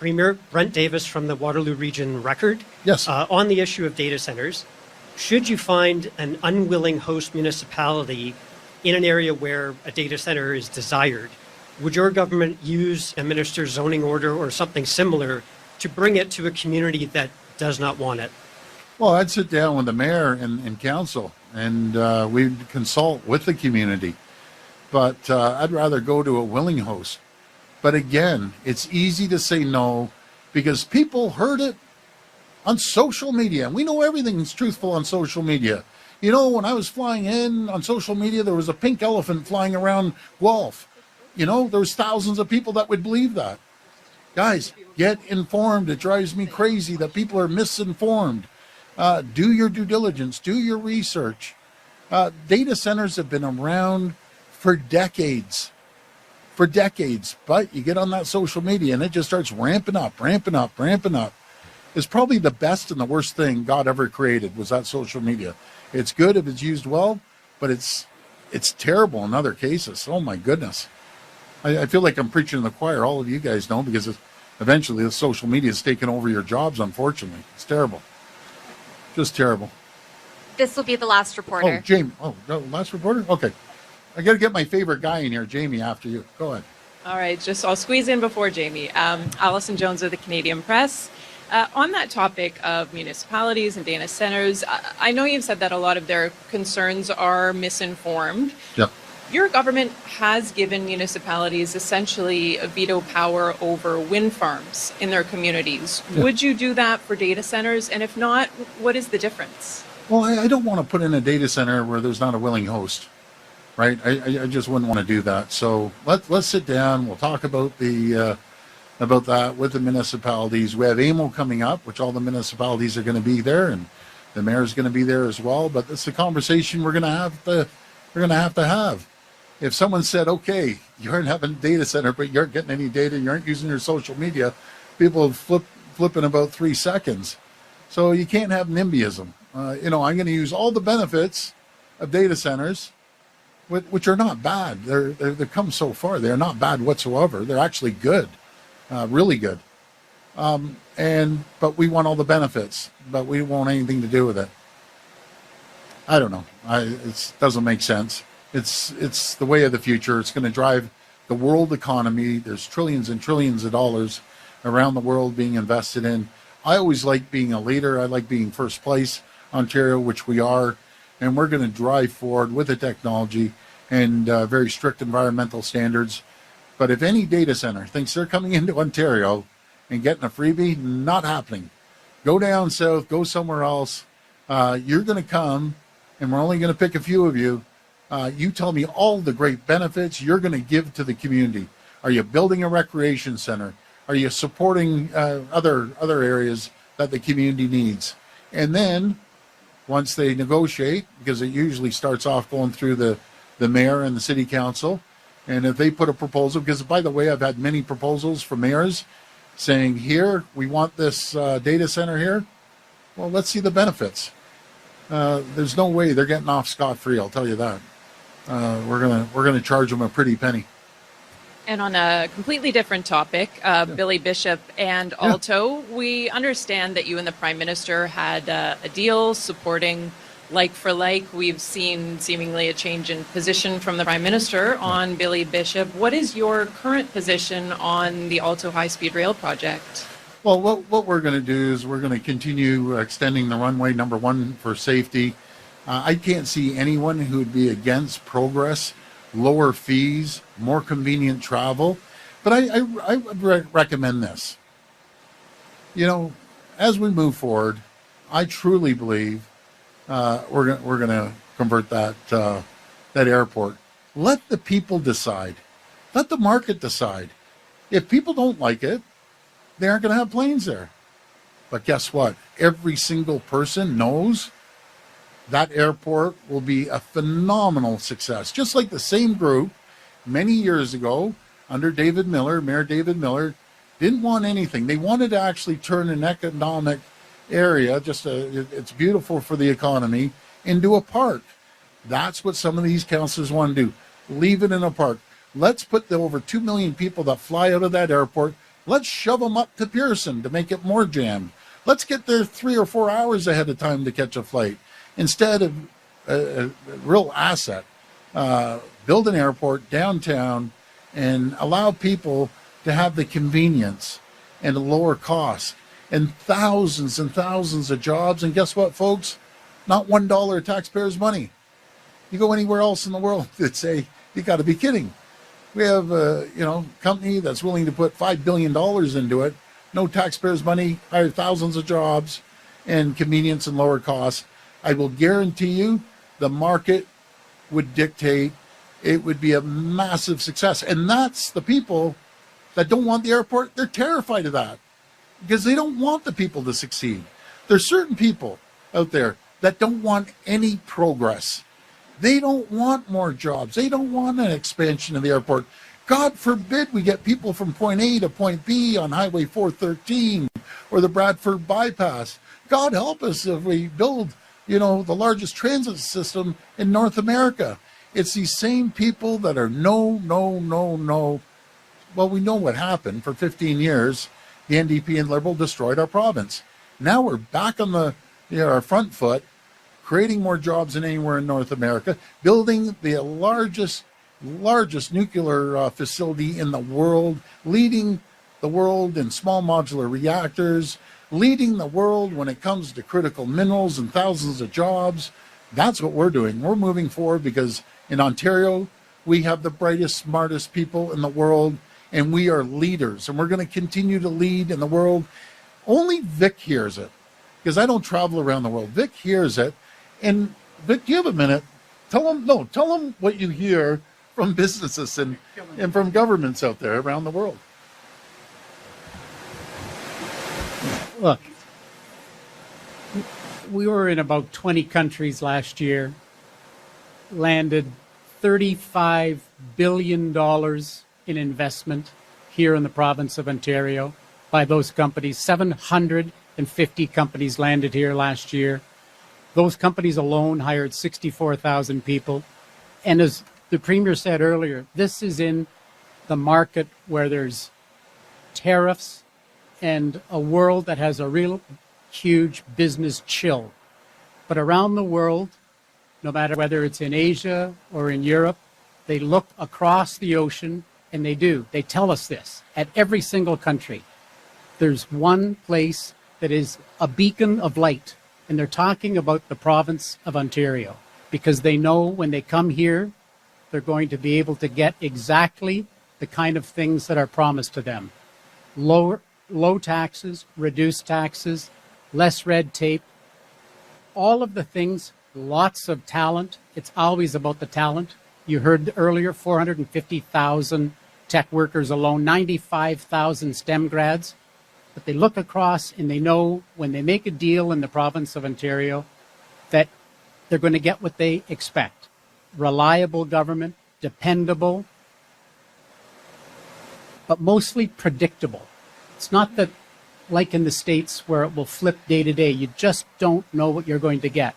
Premier, Brent Davis from the Waterloo Region Record. Yes. On the issue of data centers, should you find an unwilling host municipality in an area where a data center is desired, would your government use a minister's zoning order or something similar to bring it to a community that does not want it? Well, I'd sit down with the mayor and council, and we'd consult with the community. But I'd rather go to a willing host. But again, it's easy to say no because people heard it on social media. We know everything's truthful on social media. You know, when I was flying in on social media, there was a pink elephant flying around Guelph. You know, there was thousands of people that would believe that. Guys, get informed. It drives me crazy that people are misinformed. Do your due diligence. Do your research. Data centers have been around for decades. But you get on that social media and it just starts ramping up. It's probably the best and the worst thing God ever created was that social media. It's good if it's used well, but it's terrible in other cases. Oh my goodness. I feel like I'm preaching to the choir. All of you guys know, because eventually the social media is taking over your jobs, unfortunately. It's terrible. Just terrible. This will be the last reporter. Oh, Jamie. Oh, no, last reporter? Okay. I got to get my favorite guy in here, Jamie, after you. Go ahead. All right, just I'll squeeze in before Jamie. Alison Jones of the Canadian Press. On that topic of municipalities and data centers, I know you've said that a lot of their concerns are misinformed. Yep. Your government has given municipalities essentially a veto power over wind farms in their communities. Yeah. Would you do that for data centers? And if not, what is the difference? Well, I don't want to put in a data center where there's not a willing host, right? I just wouldn't want to do that. So let's sit down. We'll talk about about that with the municipalities. We have AMO coming up, which all the municipalities are going to be there, and the mayor's going to be there as well. But it's a conversation we're going to have. If someone said, okay, you aren't having a data center, but you aren't getting any data, you aren't using your social media, people would flip in about 3 seconds. So you can't have NIMBYism. I'm going to use all the benefits of data centers, which are not bad. They've come so far. They're not bad whatsoever. They're actually good, really good. But we want all the benefits, but we don't want anything to do with it. I don't know. It doesn't make sense. It's the way of the future. It's going to drive the world economy. There's trillions and trillions of dollars around the world being invested in. I always like being a leader. I like being first place, Ontario, which we are. And we're going to drive forward with the technology and very strict environmental standards. But if any data center thinks they're coming into Ontario and getting a freebie, not happening. Go down south, go somewhere else. You're going to come, and we're only going to pick a few of you. You tell me all the great benefits you're going to give to the community. Are you building a recreation center? Are you supporting other areas that the community needs? And then once they negotiate, because it usually starts off going through the mayor and the city council, and if they put a proposal, because by the way, I've had many proposals from mayors saying, here, we want this data center here. Well, let's see the benefits. There's no way they're getting off scot-free, I'll tell you that. We're gonna charge them a pretty penny. And on a completely different topic, Billy Bishop and Alto, we understand that you and the Prime Minister had a deal supporting like for like. We've seen seemingly a change in position from the Prime Minister on Billy Bishop. What is your current position on the Alto high-speed rail project? Well, what we're going to do is we're going to continue extending the runway, number one, for safety. I can't see anyone who would be against progress lower fees, more convenient travel. But I would recommend this. You know, as we move forward, I truly believe we're going to convert that airport. Let the people decide. Let the market decide. If people don't like it, they aren't going to have planes there. But guess what? Every single person knows that airport will be a phenomenal success. Just like the same group many years ago under David Miller, Mayor David Miller, didn't want anything. They wanted to actually turn an economic area, it's beautiful for the economy, into a park. That's what some of these councillors want to do. Leave it in a park. Let's put the over 2 million people that fly out of that airport, let's shove them up to Pearson to make it more jammed. Let's get there 3 or 4 hours ahead of time to catch a flight. Instead of a real asset, build an airport downtown and allow people to have the convenience and a lower cost and thousands of jobs. And guess what, folks? Not $1 of taxpayers' money. You go anywhere else in the world, they'd say, you got to be kidding. We have a company that's willing to put $5 billion into it. No taxpayers' money, hire thousands of jobs and convenience and lower costs. I will guarantee you the market would dictate. It would be a massive success. And that's the people that don't want the airport. They're terrified of that because they don't want the people to succeed. There's certain people out there that don't want any progress. They don't want more jobs. They don't want an expansion of the airport. God forbid we get people from point A to point B on Highway 413 or the Bradford bypass. God help us if we build, the largest transit system in North America. It's these same people that are no. Well, we know what happened. For 15 years, the NDP and Liberal destroyed our province. Now we're back on our front foot, creating more jobs than anywhere in North America, building the largest nuclear facility in the world, leading the world in small modular reactors, leading the world when it comes to critical minerals and thousands of jobs. That's what we're doing. We're moving forward because in Ontario, we have the brightest, smartest people in the world, and we are leaders, and we're going to continue to lead in the world. Only Vic hears it, because I don't travel around the world. Vic hears it. And Vic, do you have a minute? Tell them what you hear from businesses and from governments out there around the world. Look, we were in about 20 countries last year, landed $35 billion in investment here in the province of Ontario by those companies. 750 companies landed here last year. Those companies alone hired 64,000 people. And as the Premier said earlier, this is in the market where there's tariffs and a world that has a real huge business chill. But around the world, no matter whether it's in Asia or in Europe, they look across the ocean, and they tell us this at every single country. There's one place that is a beacon of light, and they're talking about the province of Ontario, because they know when they come here, they're going to be able to get exactly the kind of things that are promised to them. Low taxes, reduced taxes, less red tape, all of the things, lots of talent. It's always about the talent. You heard earlier, 450,000 tech workers alone, 95,000 STEM grads. But they look across and they know when they make a deal in the province of Ontario that they're going to get what they expect. Reliable government, dependable, but mostly predictable. It's not that like in the States where it will flip day to day. You just don't know what you're going to get.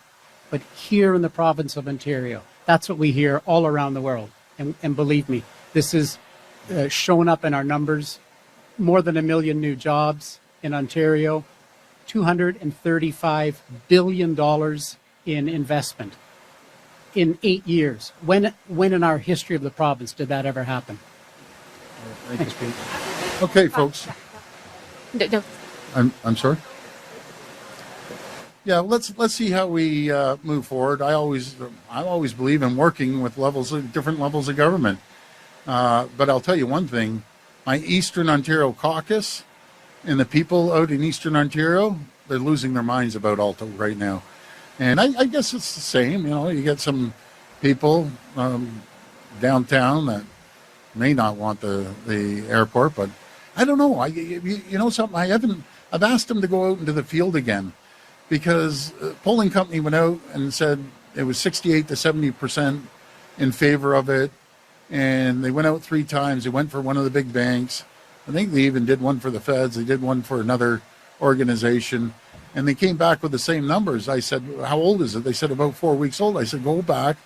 But here in the province of Ontario, that's what we hear all around the world. And believe me, this is shown up in our numbers. More than 1 million new jobs in Ontario, $235 billion in investment in 8 years. When in our history of the province did that ever happen? Thanks, Pete. Okay, folks. No. I'm sorry? Yeah, let's see how we move forward. I always believe in working with different levels of government. But I'll tell you one thing: my Eastern Ontario caucus and the people out in Eastern Ontario, they're losing their minds about Alto right now. And I guess it's the same. You get some people downtown that may not want the airport, but I don't know. You know something? I've asked them to go out into the field again, because a polling company went out and said it was 68 to 70% in favor of it. And they went out 3 times. They went for one of the big banks. I think they even did one for the feds. They did one for another organization. And they came back with the same numbers. I said, how old is it? They said about 4 weeks old. I said, go back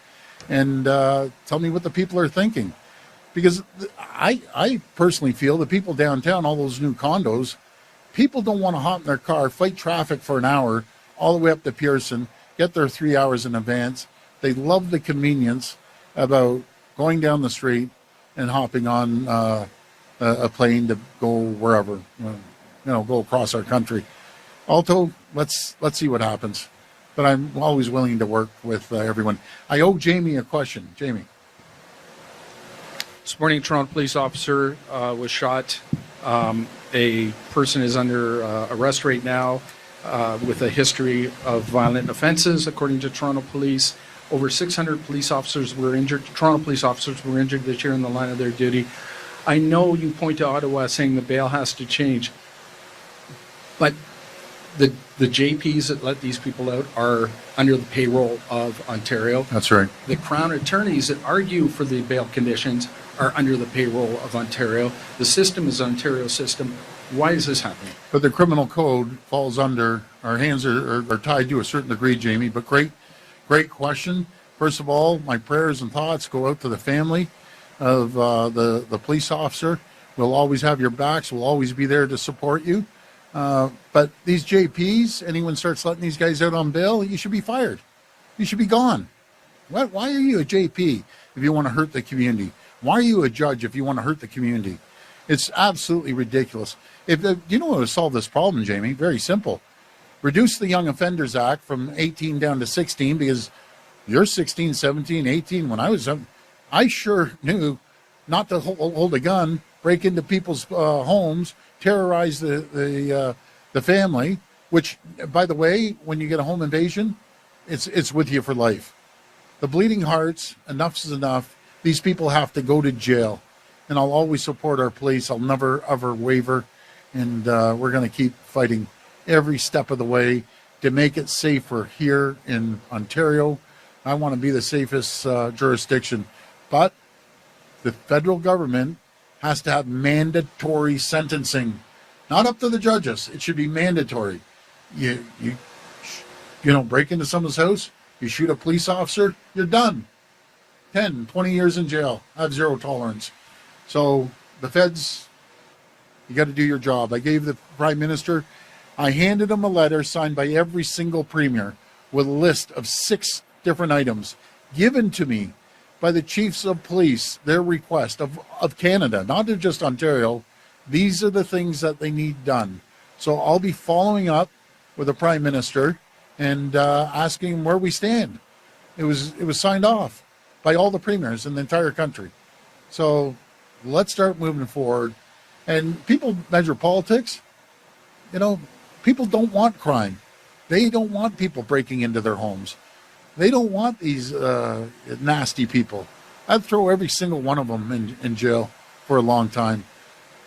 and tell me what the people are thinking. Because I personally feel the people downtown, all those new condos, people don't want to hop in their car, fight traffic for an hour, all the way up to Pearson, get there 3 hours in advance. They love the convenience about going down the street and hopping on a plane to go wherever, go across our country. Alto, let's see what happens. But I'm always willing to work with everyone. I owe Jamie a question. Jamie. This morning, Toronto police officer was shot. A person is under arrest right now with a history of violent offenses, according to Toronto police. Over 600 police officers were injured. Toronto police officers were injured this year in the line of their duty. I know you point to Ottawa saying the bail has to change, but the JPs that let these people out are under the payroll of Ontario. That's right. The Crown attorneys that argue for the bail conditions are under the payroll of Ontario. The system is Ontario's system. Why is this happening? But the criminal code falls under, our hands are tied to a certain degree, Jamie, but great question. First of all, my prayers and thoughts go out to the family of the police officer. We'll always have your backs. We'll always be there to support you. But these JPs, anyone starts letting these guys out on bail, you should be fired. You should be gone. Why are you a JP if you want to hurt the community? Why are you a judge if you want to hurt the community? It's absolutely ridiculous. You know how to solve this problem, Jamie? Very simple. Reduce the Young Offenders Act from 18 down to 16, because you're 16, 17, 18. When I was I sure knew not to hold a gun, break into people's homes, terrorize the family, which, by the way, when you get a home invasion, it's with you for life. The bleeding hearts, enough is enough. These people have to go to jail. And I'll always support our police. I'll never, ever waver. And we're going to keep fighting every step of the way to make it safer here in Ontario. I want to be the safest jurisdiction. But the federal government has to have mandatory sentencing. Not up to the judges. It should be mandatory. You break into someone's house, you shoot a police officer, you're done. 10, 20 years in jail. I have zero tolerance. So the feds, you got to do your job. I gave the Prime Minister, I handed him a letter signed by every single premier with a list of 6 different items given to me by the chiefs of police, their request of Canada, not just Ontario. These are the things that they need done. So I'll be following up with the Prime Minister and asking him where we stand. It was signed off by all the premiers in the entire country. So let's start moving forward. And people measure politics. People don't want crime. They don't want people breaking into their homes. They don't want these nasty people. I'd throw every single one of them in jail for a long time.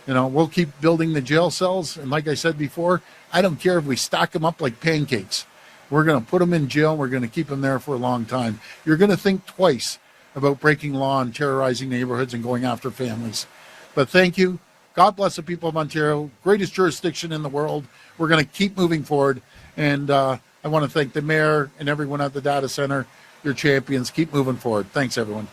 We'll keep building the jail cells. And like I said before, I don't care if we stack them up like pancakes. We're going to put them in jail. And we're going to keep them there for a long time. You're going to think twice about breaking law and terrorizing neighborhoods and going after families. But thank you. God bless the people of Ontario. Greatest jurisdiction in the world. We're going to keep moving forward. And I want to thank the mayor and everyone at the data center. Your champions. Keep moving forward. Thanks, everyone.